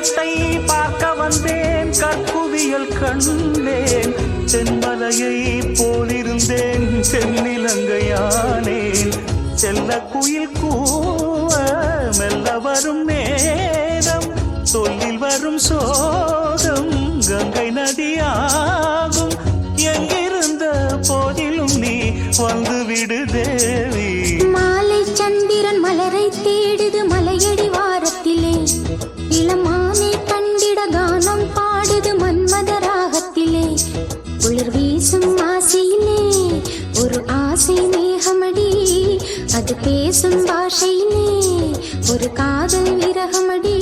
தெய்வத்தை பார்க்க வந்தேன், கற்குவியல் கண்டேன், தென்மலையை போலிருந்தேன், தென்னிலங்கையானேன். செல்ல குயில் கூவ மெல்ல வரும் நேரம், சொல்லில் வரும் சோகம் கங்கை நதியாகும். எங்கிருந்த போதிலும் நீ வந்துவிடு தேவி. மாலை சந்திரன் மலரை தேடுது மலையடி வாரத்திலே, இளமானை கண்டிட கானம் பாடுது மன்மத ராகத்திலே. குளிர் வீசும் ஆசையிலே ஒரு ஆசை மேகமடி, அது பேசும் பாஷையிலே ஒரு காதல் விரகமடி.